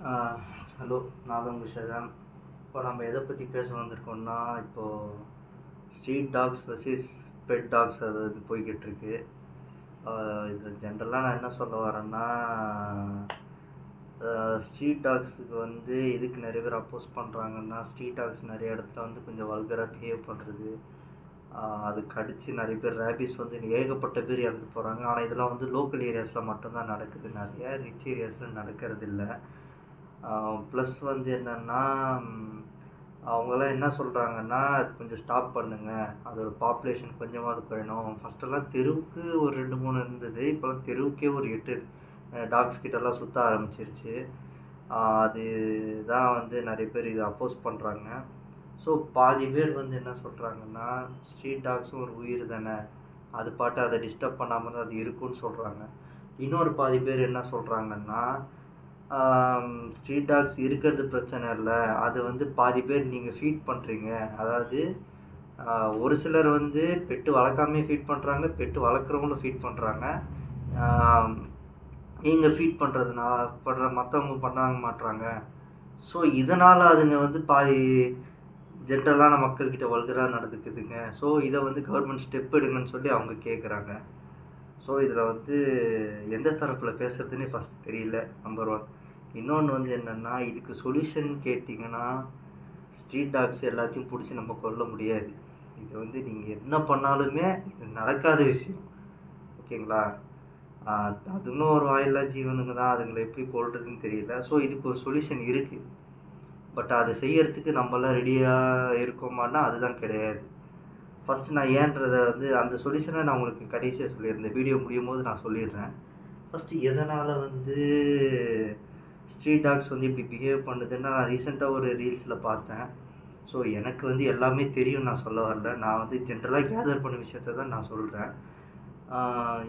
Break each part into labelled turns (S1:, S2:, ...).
S1: ஆ, hello, நான் தான் உங்கள் ஷெசாம். இப்போ நம்ம எதை பற்றி பேச வந்திருக்கோம்னா, இப்போது street dogs versus pet dogs அது இது போய்கிட்டு இருக்கு. இது ஜென்ரலாக நான் என்ன சொல்ல வரேன்னா, ஸ்ட்ரீட் டாக்ஸுக்கு வந்து எதுக்கு நிறைய பேர் அப்போஸ் பண்ணுறாங்கன்னா, ஸ்ட்ரீட் டாக்ஸ் நிறைய இடத்துல வந்து கொஞ்சம் வல்கராக பிஹேவ் பண்ணுறது, அது கடித்து நிறைய பேர் ரேபிஸ் வந்து ஏகப்பட்ட பேர் இறந்து போகிறாங்க. ஆனால் இதெல்லாம் வந்து லோக்கல் ஏரியாஸில் மட்டும்தான் நடக்குது, நிறைய ரிச் ஏரியாஸில் நடக்கிறது இல்லை. ப்ளஸ் வந்து என்னென்னா, அவங்களாம் என்ன சொல்கிறாங்கன்னா, அது கொஞ்சம் ஸ்டாப் பண்ணுங்க, அதோட பாப்புலேஷன் கொஞ்சமாவது குறையணும். ஃபஸ்ட்டெல்லாம் தெருவுக்கு ஒரு 2-3 இருந்தது, இப்போலாம் தெருவுக்கே ஒரு 8 டாக்ஸ் கிட்டலாம் சுற்ற ஆரம்பிச்சிருச்சு. அதுதான் வந்து நிறைய பேர் இதை அப்போஸ் பண்ணுறாங்க. ஸோ பாதி பேர் வந்து என்ன சொல்கிறாங்கன்னா, ஸ்ட்ரீட் டாக்ஸும் ஒரு உயிர் தானே, அது பாட்டு அதை டிஸ்டர்ப் பண்ணாமல் தான் அது இருக்குன்னு சொல்கிறாங்க. இன்னொரு பாதி பேர் என்ன சொல்கிறாங்கன்னா, ஸ்ட்ரீட் டாக்ஸ் இருக்கிறது பிரச்சனை இல்லை, அது வந்து பாதி பேர் நீங்கள் ஃபீட் பண்ணுறீங்க. அதாவது ஒரு சிலர் வந்து பெட்டு வளர்க்காமே ஃபீட் பண்ணுறாங்க, பெட்டு வளர்க்குறவங்களும் ஃபீட் பண்ணுறாங்க. நீங்கள் ஃபீட் மற்றவங்க பண்ணாங்க மாட்டுறாங்க. ஸோ இதனால் அதுங்க வந்து பாதி ஜென்ரலான மக்கள்கிட்ட வல்கராக நடந்துக்குதுங்க. ஸோ இதை வந்து கவர்மெண்ட் ஸ்டெப் எடுங்கன்னு சொல்லி அவங்க கேட்குறாங்க. ஸோ இதில் வந்து எந்த தரப்பில் பேசுறதுன்னு ஃபஸ்ட் தெரியல, நம்பர் 1. இன்னொன்று வந்து என்னென்னா, இதுக்கு சொல்யூஷன் கேட்டிங்கன்னா, ஸ்ட்ரீட் டாக்ஸ் எல்லாத்தையும் பிடிச்சி நம்ம கொல்ல முடியாது. இது வந்து நீங்கள் என்ன பண்ணாலுமே இது நடக்காத விஷயம், ஓகேங்களா? அதுவும் ஒரு வாயில்லா ஜீவனுங்க தான், அதுங்களை எப்படி கொல்றதுன்னு தெரியல. ஸோ இதுக்கு ஒரு சொல்யூஷன் இருக்குது, பட் அதை செய்யறதுக்கு நம்மளாம் ரெடியாக இருக்கோமான்னா அதுதான் கிடையாது. ஃபஸ்ட்டு நான் ஏன்றதை வந்து அந்த சொல்யூஷனை நான் உங்களுக்கு கடைசியாக சொல்லியிருந்தேன், வீடியோ முடியும் போது நான் சொல்லிடுறேன். ஃபஸ்ட்டு எதனால் வந்து ஸ்ட்ரீட் டாக்ஸ் வந்து இப்படி பிஹேவ் பண்ணுதுன்னா, நான் ரீசெண்டாக ஒரு ரீல்ஸில் பார்த்தேன். ஸோ எனக்கு வந்து எல்லாமே தெரியும், நான் சொல்ல வரல, நான் வந்து ஜென்ரலாக கேதர் பண்ண விஷயத்த தான் நான் சொல்கிறேன்.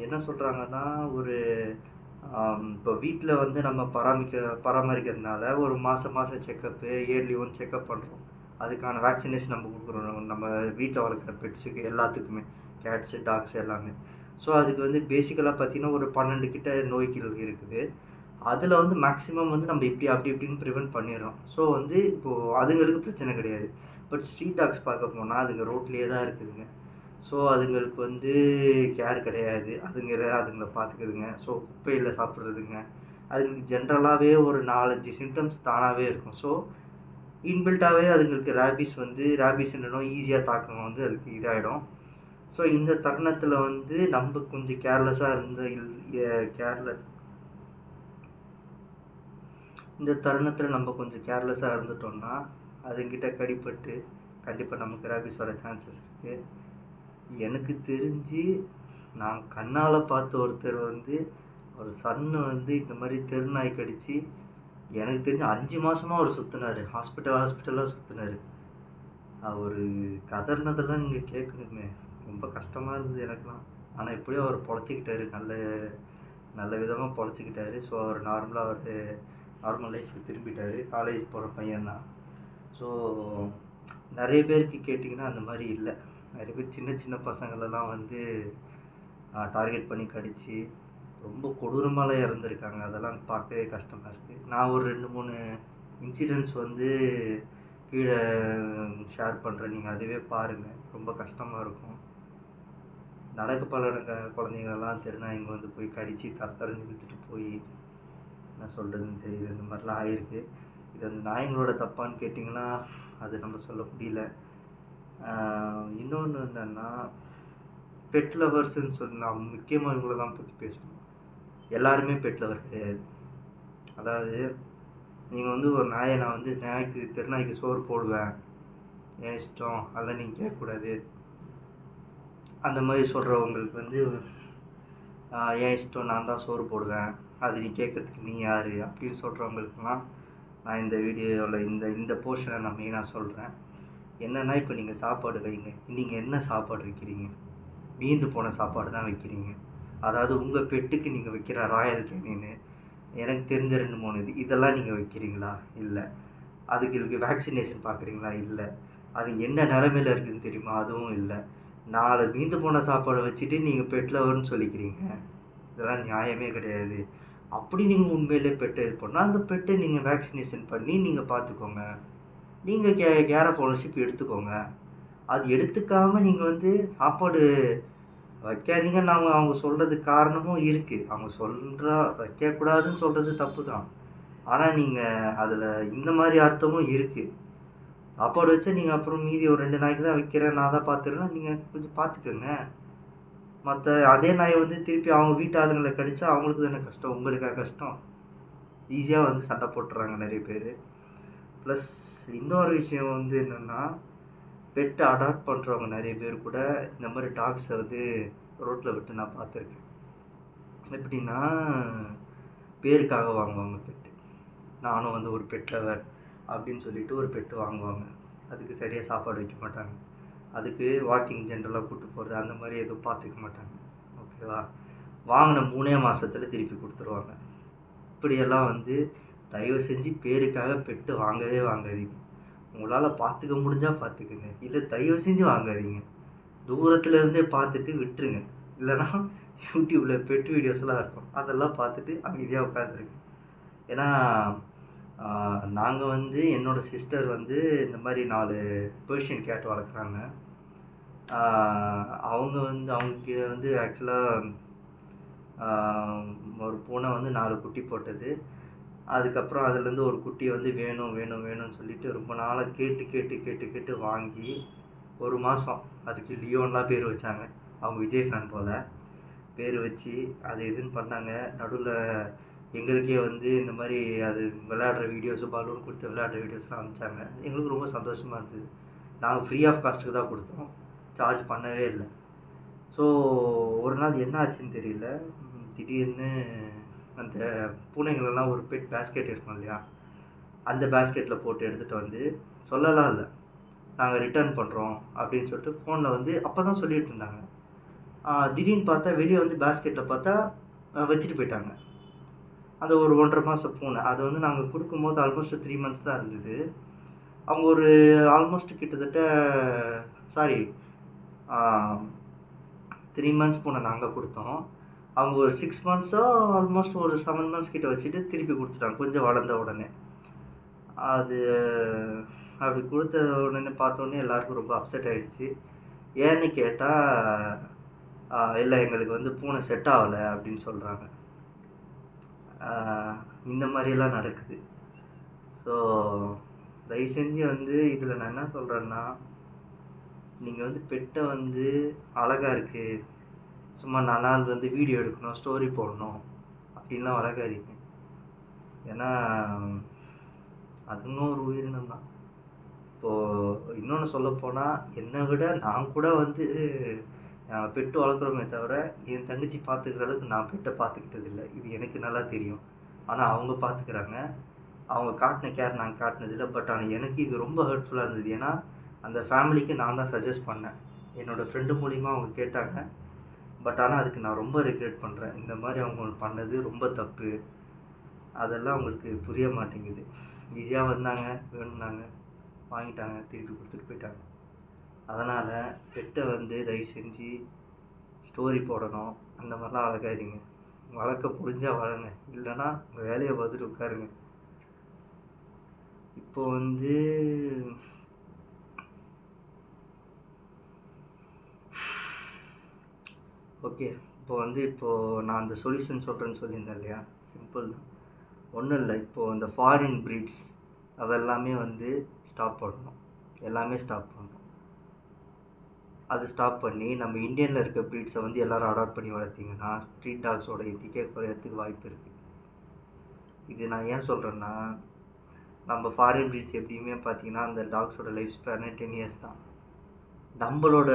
S1: என்ன சொல்கிறாங்கன்னா, ஒரு இப்போ வீட்டில் வந்து நம்ம பராமரிக்கிறதுனால ஒரு மாதம் செக்கப்பு, இயர்லி 1 செக்கப் பண்ணுறோம். அதுக்கான வேக்சினேஷன் நம்ம கொடுக்குறோம், நம்ம வீட்டில் வளர்க்குற பெட்ஸுக்கு எல்லாத்துக்குமே, கேட்ஸு, டாக்ஸ் எல்லாமே. ஸோ அதுக்கு வந்து பேசிக்கலாக பார்த்தீங்கன்னா ஒரு 12 கிட்ட நோய்கள் இருக்குது. அதில் வந்து மேக்ஸிமம் வந்து நம்ம அப்படி இப்படின்னு ப்ரிவென்ட் பண்ணிடுறோம். ஸோ வந்து இப்போது அதுங்களுக்கு பிரச்சனை கிடையாது. பட் ஸ்ட்ரீட் டாக்ஸ் பார்க்க போனால் அதுங்க ரோட்லேயே தான் இருக்குதுங்க. ஸோ அதுங்களுக்கு வந்து கேர் கிடையாது, அதுங்களை பார்த்துக்குதுங்க. ஸோ குப்பையில் சாப்பிட்றதுங்க, அதுங்களுக்கு ஜென்ரலாகவே ஒரு 4-5 சிம்டம்ஸ் தானாகவே இருக்கும். ஸோ இன்பில்ட்டாகவே அதுங்களுக்கு ரேபிஸ்ன்ற நோய் ஈஸியாக தாக்கம் வந்து அதுக்கு இதாகிடும். ஸோ இந்த தருணத்தில் வந்து நம்ம கொஞ்சம் கேர்லெஸ்ஸாக இருந்துட்டோம்னா அதுங்கிட்ட கடிப்பட்டு கண்டிப்பாக நமக்கு ரேபிஸ் வர சான்சஸ் இருக்குது. எனக்கு தெரிஞ்சு நான் கண்ணால் பார்த்த ஒருத்தர் வந்து ஒரு சன்னு வந்து இந்த மாதிரி தெருநாய் கடிச்சு, எனக்கு தெரிஞ்சு 5 மாதமாக அவர் சுற்றினார், ஹாஸ்பிட்டலாக சுற்றினார். அவர் கதறினதெல்லாம் நீங்கள் கேட்கணுமே, ரொம்ப கஷ்டமாக இருந்தது எனக்குலாம். ஆனால் எப்படியோ அவர் பொழைச்சிக்கிட்டாரு, நல்ல விதமாக பொழைச்சிக்கிட்டாரு. ஸோ அவர் நார்மல் லைஃப்க்கு திரும்பிட்டார். காலேஜ் போகிற பையன்தான். ஸோ நிறைய பேருக்கு கேட்டிங்கன்னா அந்த மாதிரி இல்லை. நிறைய பேர் சின்ன பசங்களெல்லாம் வந்து டார்கெட் பண்ணி கடிச்சு ரொம்ப கொடூரமாலாம் இறந்துருக்காங்க. அதெல்லாம் பார்க்கவே கஷ்டமாக இருக்குது. நான் ஒரு 2-3 இன்சிடென்ட்ஸ் வந்து கீழே ஷேர் பண்ணுறேன், நீங்கள் அதுவே பாருங்கள், ரொம்ப கஷ்டமாக இருக்கும். குழந்தைங்களெல்லாம் தெருநாய்ங்க வந்து போய் கடித்து தரன்னு இழுத்துட்டு போய் என்ன சொல்கிறதுன்னு தெரியல, இந்த மாதிரிலாம் ஆகிருக்கு. இது அந்த நாய்ங்களோட தப்பான்னு கேட்டிங்கன்னா அது நம்ம சொல்ல முடியல. இன்னொன்று என்னென்னா, பெட் லவர்ஸ்ன்னு சொல்லி நான் முக்கியமாக இவங்கள தான் பற்றி பேசணும். எல்லாருமே பெட் லவர் கிடையாது. அதாவது நீங்கள் வந்து ஒரு நாயை நான் வந்து தெருநாய்க்கு சோறு போடுவேன், என் இஷ்டம், அதெல்லாம் நீங்கள் கேட்கக்கூடாது. அந்த மாதிரி சொல்கிறவங்களுக்கு வந்து என் இஷ்டம், நான் தான் சோறு போடுவேன், அது நீ கேட்குறதுக்கு நீ யார் அப்படின்னு சொல்கிறவங்களுக்குலாம் நான் இந்த வீடியோவில் இந்த போர்ஷனை நான் மெயினாக சொல்கிறேன். என்னென்னா, இப்போ நீங்கள் சாப்பாடு வைங்க, நீங்கள் என்ன சாப்பாடு வைக்கிறீங்க? மீந்து போன சாப்பாடு தான் வைக்கிறீங்க. அதாவது உங்கள் பெட்டுக்கு நீங்கள் வைக்கிற ராயல் கேனின்னு எனக்கு தெரிஞ்ச 2-3 இதெல்லாம் நீங்கள் வைக்கிறீங்களா? இல்லை. இதுக்கு வேக்சினேஷன் பார்க்குறீங்களா? இல்லை. அது என்ன நிலமையில் இருக்குதுன்னு தெரியுமா? அதுவும் இல்லை. 4 மீந்து போன சாப்பாடை வச்சுட்டு நீங்கள் பெட் லவர்னு சொல்லிக்கிறீங்க. இதெல்லாம் நியாயமே கிடையாது. அப்படி நீங்கள் உண்மையிலே பெட்டை இது பண்ணால் அந்த பெட்டை நீங்கள் வேக்சினேஷன் பண்ணி நீங்கள் பார்த்துக்கோங்க. நீங்கள் கேர் ஆஃப் ஓனர்ஷிப் எடுத்துக்கோங்க. அது எடுத்துக்காம நீங்கள் வந்து சாப்பாடு வைக்காதீங்கன்னு அவங்க சொல்கிறதுக்கு காரணமும் இருக்குது. அவங்க வைக்கக்கூடாதுன்னு சொல்கிறது தப்பு தான். ஆனால் நீங்கள் அதில் இந்த மாதிரி அர்த்தமும் இருக்குது. சாப்பாடு வச்சா நீங்கள் அப்புறம் மீதி ஒரு 2 நாளைக்கு தான் வைக்கிறேன், நான் தான் பார்த்துக்கிறேன்னா நீங்கள் கொஞ்சம் பார்த்துக்கோங்க. மற்ற அதே நாய் வந்து திருப்பி அவங்க வீட்டு ஆளுங்களை கடிச்சா அவங்களுக்கு தானே கஷ்டம், உங்களுக்கா கஷ்டம்? ஈஸியாக வந்து சண்டை போட்டுறாங்க நிறைய பேர். ப்ளஸ் இன்னொரு விஷயம் வந்து என்னென்னா, பெட்டை அடாப்ட் பண்ணுறவங்க நிறைய பேர் கூட இந்த மாதிரி டாக்ஸை வந்து ரோட்டில் விட்டு நான் பார்த்துருக்கேன். எப்படின்னா பேருக்காக வாங்குவாங்க பெட்டு. நானும் வந்து ஒரு பெட் லவர் அப்படின்னு சொல்லிட்டு ஒரு பெட்டு வாங்குவாங்க. அதுக்கு சரியாக சாப்பாடு வைக்க மாட்டாங்க. அதுக்கு வாக்கிங் ஜென்ரலாக கூப்பிட்டு போகிறது அந்த மாதிரி எதுவும் பார்த்துக்க மாட்டாங்க. ஓகேவா? வாங்கின 3 மாதத்தில் திருப்பி கொடுத்துருவாங்க. இப்படியெல்லாம் வந்து தயவு செஞ்சு பேருக்காக பெட்டு வாங்கவே வாங்காதீங்க. உங்களால் பார்த்துக்க முடிஞ்சால் பார்த்துக்குங்க, இல்லை தயவு செஞ்சு வாங்காதீங்க. தூரத்தில் இருந்தே பார்த்துட்டு விட்டுருங்க. இல்லைனா யூடியூப்பில் பெட் வீடியோஸ்லாம் இருக்கும், அதெல்லாம் பார்த்துட்டு அமைதியாக உட்காந்துருங்க. ஏன்னா நாங்கள் வந்து என்னோடய சிஸ்டர் வந்து இந்த மாதிரி 4 பெர்ஷியன் கேட் வளர்க்குறாங்க. அவங்க வந்து ஆக்சுவலாக ஒரு பூனை வந்து 4 குட்டி போட்டது. அதுக்கப்புறம் அதுலேருந்து ஒரு குட்டி வந்து வேணும் வேணும் வேணும்னு சொல்லிட்டு ரொம்ப நாளாக கேட்டு கேட்டு கேட்டு கேட்டு வாங்கி 1 மாதம் அதுக்கு லியோன்லாம் பேர் வச்சாங்க. அவங்க விஜய் ஃபேன் போல் பேர் வச்சு அது இதுன்னு பண்ணாங்க. நடுவில் எங்களுக்கே வந்து இந்த மாதிரி அது விளையாடுற வீடியோஸு, பலூன் கொடுத்து விளையாடுற வீடியோஸ்லாம் அனுப்பிச்சாங்க. எங்களுக்கு ரொம்ப சந்தோஷமாக இருந்தது. நாங்கள் ஃப்ரீ ஆஃப் காஸ்ட்டுக்கு தான் கொடுத்தோம், சார்ஜ் பண்ணவே இல்லை. ஸோ ஒரு நாள் என்ன ஆச்சுன்னு தெரியல, திடீர்னு அந்த பூனைங்களெல்லாம் ஒரு பெட் பேஸ்கெட் இருக்கும் இல்லையா, அந்த பேஸ்கெட்டில் போட்டு எடுத்துகிட்டு வந்து சொல்லலாம் இல்லை, நாங்கள் ரிட்டர்ன் பண்ணுறோம் அப்படின்னு சொல்லிட்டு ஃபோனில் வந்து அப்போ தான் சொல்லிட்டு இருந்தாங்க. திடீர்னு பார்த்தா வெளியே வந்து பேஸ்கெட்டில் பார்த்தா வச்சுட்டு போயிட்டாங்க. அது ஒரு 1.5 மாதம் பூனை. அது வந்து நாங்கள் கொடுக்கும்போது ஆல்மோஸ்ட் 3 மந்த்ஸ் தான் இருந்தது. அவங்க ஒரு ஆல்மோஸ்ட் கிட்டத்தட்ட 3 மந்த்ஸ் பூனை நாங்கள் கொடுத்தோம். அவங்க ஒரு 6 மந்த்ஸோ ஆல்மோஸ்ட் ஒரு 7 மந்த்ஸ் கிட்ட வச்சுட்டு திருப்பி கொடுத்துட்டாங்க, கொஞ்சம் வளர்ந்த உடனே. அது அப்படி கொடுத்த உடனே பார்த்தோன்னே எல்லாருக்கும் ரொம்ப அப்செட் ஆகிடுச்சு. ஏன்னு கேட்டால் இல்லை, எங்களுக்கு வந்து பூனை செட் ஆகலை அப்படின்னு சொல்கிறாங்க. இந்த மாதிரியெல்லாம் நடக்குது. ஸோ தயவு செஞ்சு வந்து இதில் நான் என்ன சொல்கிறேன்னா, நீங்கள் வந்து பெட்டை வந்து அழகாக இருக்குது, சும்மா நாள் வந்து வீடியோ எடுக்கணும், ஸ்டோரி போடணும் அப்படின்லாம் வளர்க்காதீங்க. ஏன்னா அதுவும் ஒரு உயிரினம் தான். இப்போது இன்னொன்று சொல்லப்போனால், என்னை விட நான் கூட வந்து பெட்டு வளர்க்குறோமே தவிர என் தங்கச்சி பார்த்துக்கிற அளவுக்கு நான் பெட்டை பார்த்துக்கிட்டது இல்லை. இது எனக்கு நல்லா தெரியும். ஆனால் அவங்க பார்த்துக்கிறாங்க. அவங்க காட்டின கேர் நாங்கள் காட்டினதில்லை. பட் ஆனால் எனக்கு இது ரொம்ப ஹர்ட்ஃபுல்லாக இருந்தது. ஏன்னா அந்த ஃபேமிலிக்கு நான் தான் சஜஸ்ட் பண்ணேன். என்னோடய ஃப்ரெண்டு மூலிமா அவங்க கேட்டாங்க. பட் ஆனால் அதுக்கு நான் ரொம்ப ரெக்ரெட் பண்ணுறேன். இந்த மாதிரி அவங்க பண்ணது ரொம்ப தப்பு. அதெல்லாம் அவங்களுக்கு புரிய மாட்டேங்குது. ஈஸியாக வந்தாங்க, வேணும்னாங்க, வாங்கிட்டாங்க, திருப்பி கொடுத்துட்டு போயிட்டாங்க. அதனால் பெட்டை வந்து தயவு செஞ்சு ஸ்டோரி போடணும் அந்த மாதிரிலாம் வளர்க்காதீங்க. வளர்க்க முடிஞ்சால் வளருங்க, இல்லைன்னா உங்கள் வேலையை பார்த்துட்டு உட்காருங்க. இப்போ வந்து ஓகே, இப்போது நான் அந்த சொல்யூஷன் சொல்கிறேன்னு சொல்லியிருந்தேன் இல்லையா, சிம்பிள் தான், ஒன்றும் இல்லை. இப்போது இந்த ஃபாரின் ப்ரீட்ஸ் அதெல்லாமே வந்து ஸ்டாப் பண்ணணும், எல்லாமே ஸ்டாப் பண்ணணும். அது ஸ்டாப் பண்ணி நம்ம இந்தியனில் இருக்க ப்ரீட்ஸை வந்து எல்லோரும் அடாப்ட் பண்ணி வளர்த்திங்கன்னா ஸ்ட்ரீட் டாக்ஸோட எண்ணிக்கை குறையறதுக்கு வாய்ப்பு இருக்குது. இது நான் ஏன் சொல்கிறேன்னா, நம்ம ஃபாரின் ப்ரீட்ஸ் எப்படியுமே பார்த்தீங்கன்னா அந்த டாக்ஸோட லைஃப் ஸ்பேனே 10 இயர்ஸ் தான். நம்மளோட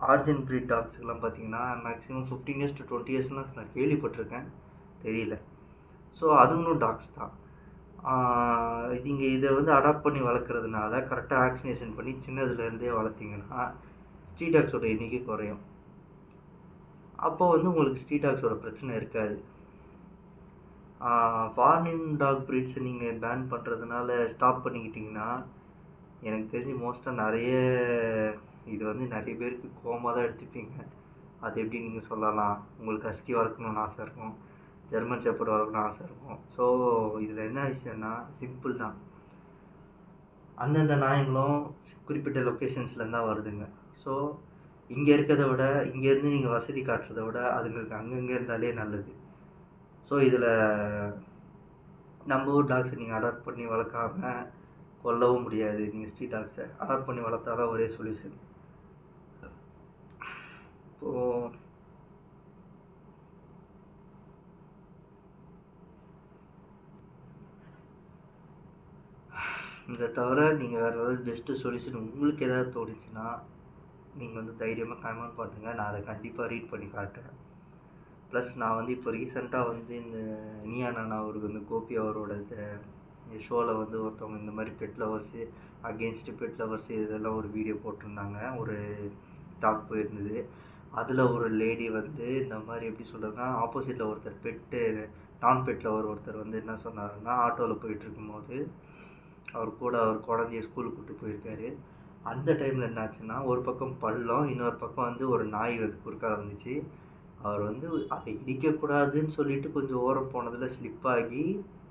S1: ஆர்ஜின் ப்ரீட் டாக்ஸுக்கெல்லாம் பார்த்தீங்கன்னா மேக்ஸிமம் 15 இயர்ஸ் to 20 இயர்ஸ்லாம் நான் கேள்விப்பட்டிருக்கேன், தெரியல. ஸோ அதுவும் டாக்ஸ் தான். நீங்கள் இதை வந்து அடாப்ட் பண்ணி வளர்க்குறதுனால கரெக்டாக வேக்சினேஷன் பண்ணி சின்னதுலேருந்தே வளர்த்திங்கன்னா ஸ்ட்ரீட் டாக்ஸோட எண்ணிக்கை குறையும். அப்போது வந்து உங்களுக்கு ஸ்ட்ரீட் டாக்ஸோட பிரச்சனை இருக்காது. ஃபாரின் டாக் ப்ரீட்ஸை நீங்கள் பேன் பண்ணுறதுனால ஸ்டாப் பண்ணிக்கிட்டிங்கன்னா எனக்கு தெரிஞ்சு மோஸ்ட்டாக இது வந்து நிறைய பேருக்கு கோவமாக தான் எடுத்துப்பீங்க. அது எப்படி நீங்கள் சொல்லலாம், உங்களுக்கு ஹஸ்கி வளர்க்கணும்னு ஆசை இருக்கும், ஜெர்மன் ஷெப்பர்ட் வளர்க்கணும்னு ஆசை இருக்கும். ஸோ இதில் என்ன விஷயம்னா சிம்பிள் தான். அந்தந்த நாய்களும் குறிப்பிட்ட லொக்கேஷன்ஸ்லேருந்து தான் வருதுங்க. ஸோ இங்கே இருக்கிறத விட இங்கேருந்து நீங்கள் வசதி காட்டுறத விட அதுங்களுக்கு அங்கங்கே இருந்தாலே நல்லது. ஸோ இதில் நம்ம ஊர் டாக்ஸை நீங்கள் அடாப்ட் பண்ணி வளர்க்காம கொல்லவும் முடியாது. நீங்கள் ஸ்ட்ரீட் டாக்ஸை அடாப்ட் பண்ணி வளர்த்தா தான் ஒரே சொல்யூஷன். இப்போது இதை தவிர நீங்கள் வேறு ஏதாவது பெஸ்ட்டு சொல்யூஷன் உங்களுக்கு ஏதாவது தோணுச்சுன்னா நீங்கள் வந்து தைரியமாக கமெண்ட் பண்ணுங்கள். நான் அதை கண்டிப்பாக ரீட் பண்ணி காட்டுறேன். ப்ளஸ் நான் வந்து இப்போ ரீசெண்டாக வந்து இந்த நீயா நானா அவருக்கு வந்து கோபி அவரோட ஷோவில் வந்து ஒருத்தவங்க இந்த மாதிரி pet lovers against pet lovers இதெல்லாம் ஒரு வீடியோ போட்டிருந்தாங்க. ஒரு டாக் போயிருந்தது. அதில் ஒரு லேடி வந்து இந்த மாதிரி எப்படி சொல்கிறதுனா ஆப்போசிட்டில் ஒருத்தர் நான் பெட் லவர் ஒருத்தர் வந்து என்ன சொன்னாருன்னா ஆட்டோவில் போயிட்டு இருக்கும்போது அவர் கூட அவர் குழந்தைய ஸ்கூலுக்கு கூப்பிட்டு போயிருக்காரு. அந்த டைமில் என்னாச்சுன்னா ஒரு பக்கம் பள்ளம், இன்னொரு பக்கம் வந்து ஒரு நாய் வந்து குறுக்கால வந்துச்சு. அவர் வந்து அதை இடிக்கக்கூடாதுன்னு சொல்லிட்டு கொஞ்சம் ஓரம் போனதில் ஸ்லிப் ஆகி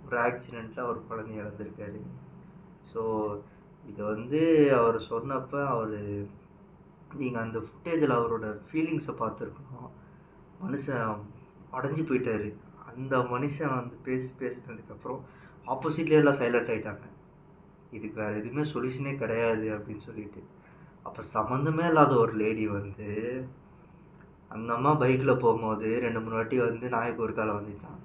S1: ஒரு ஆக்சிடெண்ட்டில் அவர் குழந்தைய இழந்திருக்காரு. ஸோ இதை வந்து அவர் சொன்னப்போ நீங்கள் அந்த ஃபுட்டேஜில் அவரோட ஃபீலிங்ஸை பார்த்துருக்கணும். மனுஷன் உடஞ்சி போயிட்டாரு. அந்த மனுஷன் வந்து பேசினதுக்கப்புறம் ஆப்போசிட்லேயே எல்லாம் சைலண்ட் ஆகிட்டாங்க. இதுக்கு வேறு எதுவுமே சொல்யூஷனே கிடையாது அப்படின்னு சொல்லிட்டு. அப்போ சம்மந்தமே இல்லாத ஒரு லேடி வந்து அந்த அம்மா பைக்கில் போகும்போது 2-3 வாட்டி வந்து நாய் குறுக்கால வந்துச்சான்.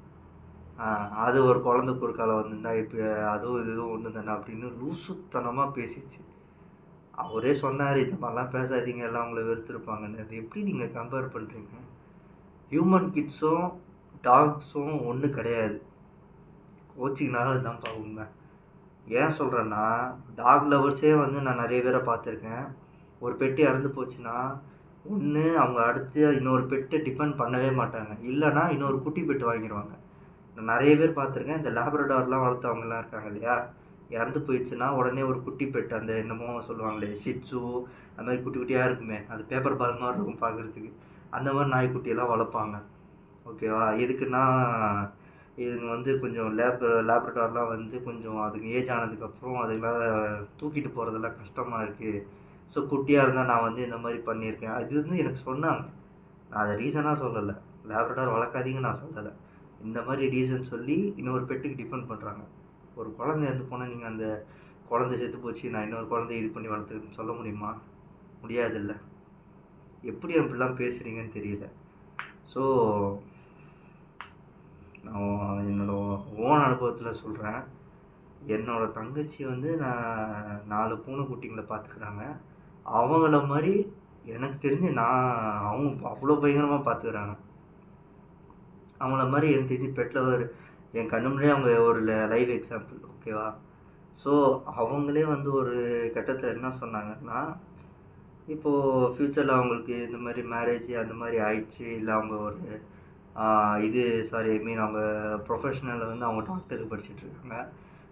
S1: அது ஒரு குழந்தை குறுக்கால வந்துருந்தா இப்போ அதுவும் இதுவும் ஒன்று தானே அப்படின்னு லூசுத்தனமாக பேசிச்சு. அவரே சொன்னார், இந்த மாதிரிலாம் பேசாதீங்க, எல்லாம் அவங்கள வெறுத்துருப்பாங்கன்னு. அது எப்படி நீங்கள் கம்பேர் பண்ணுறீங்க? ஹியூமன் கிட்ஸும் டாக்ஸும் ஒன்று கிடையாது. கோச்சிங்கனால அதுதான்ப்பா உண்மை. ஏன் சொல்கிறேன்னா டாக் லவர்ஸே வந்து நான் நிறைய பேரை பார்த்துருக்கேன். ஒரு பெட்டு இறந்து போச்சுன்னா ஒன்று அவங்க அடுத்து இன்னொரு பெட்டை டிபெண்ட் பண்ணவே மாட்டாங்க, இல்லைனா இன்னொரு குட்டி பெட்டு வாங்கிடுவாங்க. நான் நிறைய பேர் பார்த்துருக்கேன். இந்த லேப்ரடார்லாம் வளர்த்தவங்கலாம் இருக்காங்க இல்லையா, இறந்து போயிடுச்சுன்னா உடனே ஒரு குட்டி பெட்டு, அந்த என்னமோ சொல்லுவாங்களே ஷிட்ஸு, அந்த மாதிரி குட்டி குட்டியாக இருக்குமே, அது பேப்பர் பால் மாதிரி இருக்கும் பார்க்குறதுக்கு, அந்த மாதிரி நாய்க்குட்டியெல்லாம் வளர்ப்பாங்க. ஓகேவா? எதுக்குன்னா இதுங்க வந்து கொஞ்சம் லேப்ரடார்லாம் வந்து கொஞ்சம் அதுக்கு ஏஜ் ஆனதுக்கப்புறம் அதுங்களால் தூக்கிட்டு போகிறதெல்லாம் கஷ்டமாக இருக்குது. ஸோ குட்டியாக இருந்தால் நான் வந்து இந்த மாதிரி பண்ணியிருக்கேன். அது வந்து எனக்கு சொன்னாங்க. நான் அதை ரீசனாக சொல்லலை, லேப்ரடார் வளர்க்காதீங்கன்னு நான் சொல்லலை. இந்த மாதிரி ரீசன் சொல்லி இன்னொரு பெட்டுக்கு டிபெண்ட் பண்ணுறாங்க. ஒரு குழந்தை இறந்து போனால் நீங்கள் அந்த குழந்தை செத்து போச்சு நான் இன்னொரு குழந்தைய இது பண்ணி வளர்த்துக்குன்னு சொல்ல முடியுமா? முடியாதுல்ல. எப்படி அப்படிலாம் பேசுகிறீங்கன்னு தெரியல. ஸோ நான் என்னோடய ஓன் அனுபவத்தில் சொல்கிறேன். என்னோடய தங்கச்சி வந்து நான் 4 பூனைக்குட்டிங்களை பார்த்துக்கிறாங்க. அவங்கள மாதிரி எனக்கு தெரிஞ்சு அவங்க அவ்வளோ பயங்கரமாக பார்த்துக்கிறாங்க. அவங்கள மாதிரி எனக்கு தெரிஞ்சு பெட் லவர் என் கண்ணு முன்னாடியே அவங்க ஒரு லைவ் எக்ஸாம்பிள். ஓகேவா? ஸோ அவங்களே வந்து ஒரு கட்டத்தில் என்ன சொன்னாங்கன்னா, இப்போது ஃப்யூச்சரில் அவங்களுக்கு இந்த மாதிரி மேரேஜ் அந்த மாதிரி ஆயிடுச்சு, இல்லை அவங்க ஒரு அவங்க ப்ரொஃபஷ்னலில் வந்து அவங்க டாக்டருக்கு படிச்சுட்ருக்காங்க.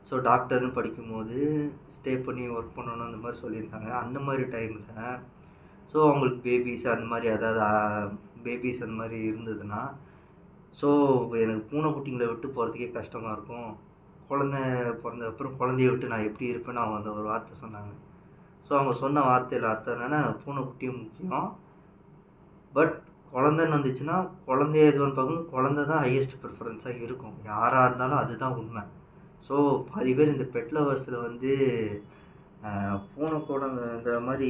S1: ஸோ டாக்டர்னு படிக்கும்போது ஸ்டே பண்ணி ஒர்க் பண்ணணும் அந்த மாதிரி சொல்லியிருக்காங்க. அந்த மாதிரி டைமில் ஸோ அவங்களுக்கு பேபிஸ் அந்த மாதிரி பேபிஸ் அந்த மாதிரி இருந்ததுன்னா, ஸோ எனக்கு பூனைக்குட்டிங்களை விட்டு போகிறதுக்கே கஷ்டமாக இருக்கும். குழந்த பிறந்ததுக்கப்புறம் குழந்தைய விட்டு நான் எப்படி இருப்பேன்னு அவங்க அந்த ஒரு வார்த்தை சொன்னாங்க. ஸோ அவங்க சொன்ன வார்த்தையில் அர்த்தம் என்னென்னா, பூனைக்குட்டியும் முக்கியம், பட் குழந்தைன்னு வந்துச்சுன்னா குழந்தைய இது பார்க்கும்போது குழந்தை தான் ஹையஸ்ட் ப்ரிஃபரன்ஸாக இருக்கும். யாராக இருந்தாலும் அதுதான் உண்மை. ஸோ பாதி பேர் இந்த பெட் லவர்ஸில் வந்து பூனை இந்த மாதிரி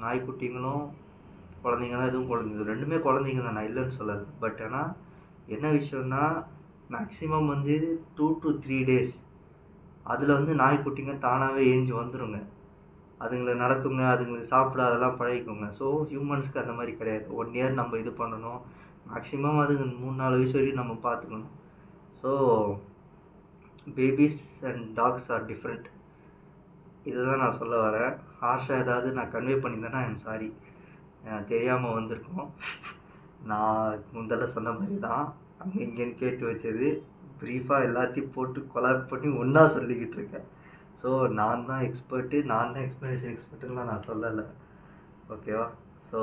S1: நாய்க்குட்டிங்களும் குழந்தைங்கலாம் எதுவும் குழந்தைங்க ரெண்டுமே குழந்தைங்க தான், நான் இல்லைன்னு சொல்லலை. பட் ஆனால் என்ன விஷயம்னா மேக்ஸிமம் வந்து 2 to 3 days அதில் வந்து நாய்க்குட்டிங்க தானாகவே ஏஞ்சி வந்துடுங்க. அதுங்களை நடக்குங்க, அதுங்களுக்கு சாப்பிட அதெல்லாம் பழகிக்கோங்க. ஸோ ஹியூமன்ஸ்க்கு அந்த மாதிரி கிடையாது. 1 year நம்ம இது பண்ணணும், மேக்ஸிமம் அதுங்க 3-4 வயசு வரைக்கும் நம்ம பார்த்துக்கணும். So babies and dogs are different. இதுதான் நான் சொல்ல வரேன். ஹார்ஷாக ஏதாவது நான் கன்வே பண்ணியிருந்தேன்னா ஐம் சாரி, தெரியாமல் வந்திருக்கோம். நான் முந்தல சொன்ன மாதிரி தான் அங்கே இங்கேன்னு கேட்டு வச்சது, ப்ரீஃபாக எல்லாத்தையும் போட்டு கொலாப் பண்ணி ஒன்றா சொல்லிக்கிட்டு இருக்கேன். ஸோ நான் தான் எக்ஸ்ப்ளனேஷன் எக்ஸ்பர்ட்டுலாம் நான் சொல்லலை. ஓகேவா? ஸோ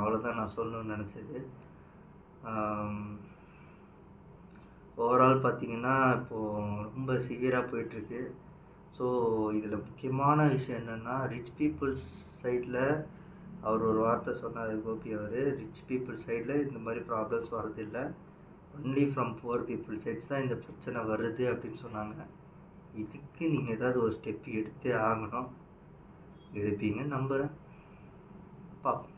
S1: அவ்வளோதான் நான் சொல்லணும்னு நினச்சது. ஓவரால் பார்த்தீங்கன்னா, இப்போது ரொம்ப சிவியராக போயிட்டுருக்கு. ஸோ இதில் முக்கியமான விஷயம் என்னென்னா, ரிச் பீப்புள்ஸ் சைடில் அவர் ஒரு வார்த்தை சொன்னார் கோபி அவர், ரிச் பீப்புள் சைடில் இந்த மாதிரி ப்ராப்ளம்ஸ் வரதில்லை, only from poor people sides தான் இந்த பிரச்சனை வருது அப்படின்னு சொன்னாங்க. இதுக்கு நீங்கள் ஏதாவது ஒரு ஸ்டெப் எடுத்தே ஆகணும். எடுப்பீங்கன்னு நம்புகிறேன். பார்ப்போம்.